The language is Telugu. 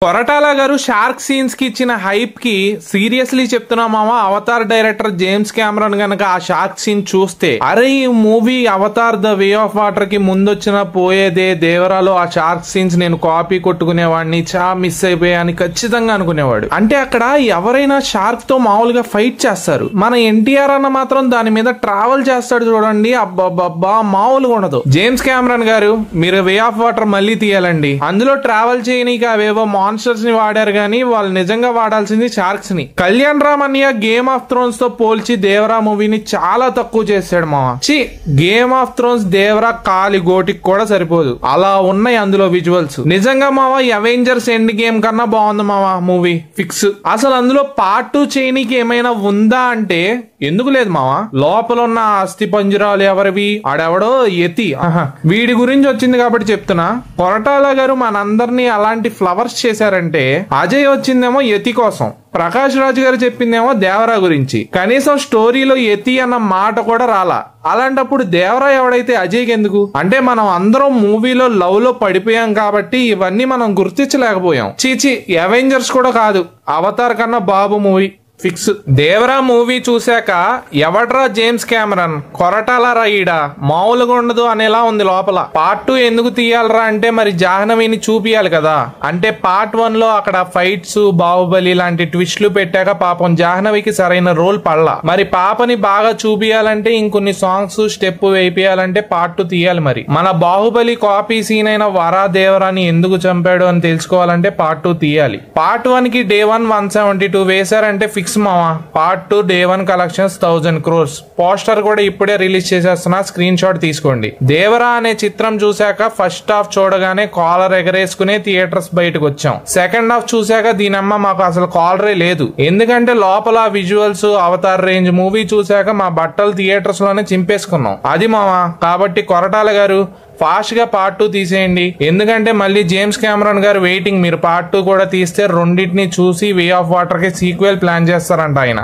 కొరటాల గారు షార్క్ సీన్స్ కి ఇచ్చిన హైప్ కి సీరియస్లీ చెప్తున్నామా, అవతార్ డైరెక్టర్ జేమ్స్ కెమెరాన్ గనక ఆ షార్క్ సీన్ చూస్తే అరే ఈ movie Avatar the way of water కి ముందొచ్చిన పోయేదే దేవరాలో ఆ షార్క్ సీన్స్ నేను కాపీ కొట్టుకునేవాడిని, మిస్ అయిపోయాని ఖచ్చితంగా అనుకునేవాడు. అంటే అక్కడ ఎవరైనా షార్క్ తో మామూలుగా ఫైట్ చేస్తారు, మన ఎన్టీఆర్ అన్న మాత్రం దాని మీద ట్రావెల్ చేస్తాడు చూడండి, అబ్బా మామూలుగా ఉండదు. జేమ్స్ కెమెరాన్ గారు మీరు వే ఆఫ్ వాటర్ మళ్ళీ తీయాలండి, అందులో ట్రావెల్ చేయనీకి అవేవో మాన్స్టర్స్ ని వాడారు గానీ వాళ్ళు నిజంగా వాడాల్సింది షార్క్స్ ని. కళ్యాణ్ రామ్ అన్నయ్య గేమ్ ఆఫ్ థ్రోన్స్ తో పోల్చి దేవరా మూవీని చాలా తక్కువ చేశాడు మావా. గేమ్ ఆఫ్ థ్రోన్స్ దేవరా కాలి గోటికి కూడా సరిపోదు, అలా ఉన్నాయి అందులో విజువల్స్. నిజంగా మావా అవెంజర్స్ ఎండ్ గేమ్ కన్నా బాగుంది మావా మూవీ, ఫిక్స్. అసలు అందులో పార్ట్ 2 చేయనీకి ఏమైనా ఉందా అంటే ఎందుకు లేదు మావా. లోపల ఉన్న అస్థి పంజరాలు ఎవరివి, ఆడెవడో యతి, వీడి గురించి వచ్చింది కాబట్టి చెప్తున్నా. కొరటాల గారు మనందరినీ అలాంటి ఫ్లవర్స్ చేశారంటే అజయ్ వచ్చిందేమో యతి కోసం, ప్రకాష్ రాజ్ గారు చెప్పిందేమో దేవరా గురించి. కనీసం స్టోరీలో యతి అన్న మాట కూడా రాలా. అలాంటప్పుడు దేవరా ఎవడైతే అజయ్కి ఎందుకు? అంటే మనం అందరం మూవీలో లవ్ లో పడిపోయాం కాబట్టి ఇవన్నీ మనం గుర్తించలేకపోయాం. చీచి అవెంజర్స్ కూడా కాదు, అవతార్ కన్నా బాబు మూవీ ఫిక్స్. దేవరా మూవీ చూశాక ఎవడ్రా జేమ్స్ కెమెరాన్, కొరటాల రాయిడా మామూలుగా ఉండదు అనేలా ఉంది లోపల. పార్ట్ 2 ఎందుకు తీయాలరా అంటే మరి జాహ్నవిని చూపియాలి కదా. అంటే పార్ట్ 1 లో అక్కడ ఫైట్స్ బాహుబలి లాంటి ట్విస్ట్లు పెట్టాక పాపం జాహ్నవికి సరైన రోల్ పడలా. మరి పాపని బాగా చూపియాలంటే ఇంకొన్ని సాంగ్స్ స్టెప్ వేయియాలంటే పార్ట్ 2 తీయాలి. మరి మన బాహుబలి కాపీ సీన్ అయిన వరా దేవరాని ఎందుకు చంపాడు అని తెలుసుకోవాలంటే పార్ట్ 2 తీయాలి. పార్ట్ 1 కి డే 1 172 వేశారంటే ఫిక్స్ మావా. Part 2 day 1 collections 1000 crores. Poster కూడా ఇప్పుడే రిలీజ్ చేసేస్తున్నా, స్క్రీన్ షాట్ తీసుకోండి. దేవరా అనే చిత్రం చూశాక ఫస్ట్ హాఫ్ చూడగానే కాలర్ ఎగరేసుకునే థియేటర్స్ బయటకు వచ్చాం. సెకండ్ హాఫ్ చూశాక దీనమ్మ మాకు అసలు కాలరే లేదు, ఎందుకంటే లోపల విజువల్స్ అవతార్ రేంజ్ మూవీ చూశాక మా బట్టలు థియేటర్స్ లోనే చింపేసుకున్నాం. అది మావా. కాబట్టి కొరటాల గారు ఫాస్ట్ గా పార్ట్ 2 తీసేయండి, ఎందుకంటే మళ్ళీ జేమ్స్ కెమెరాన్ గారు వెయిటింగ్. మీరు పార్ట్ 2 కూడా తీస్తే రెండింటిని చూసి వే ఆఫ్ వాటర్ కి సీక్వెల్ ప్లాన్ చేస్తారంట ఆయన.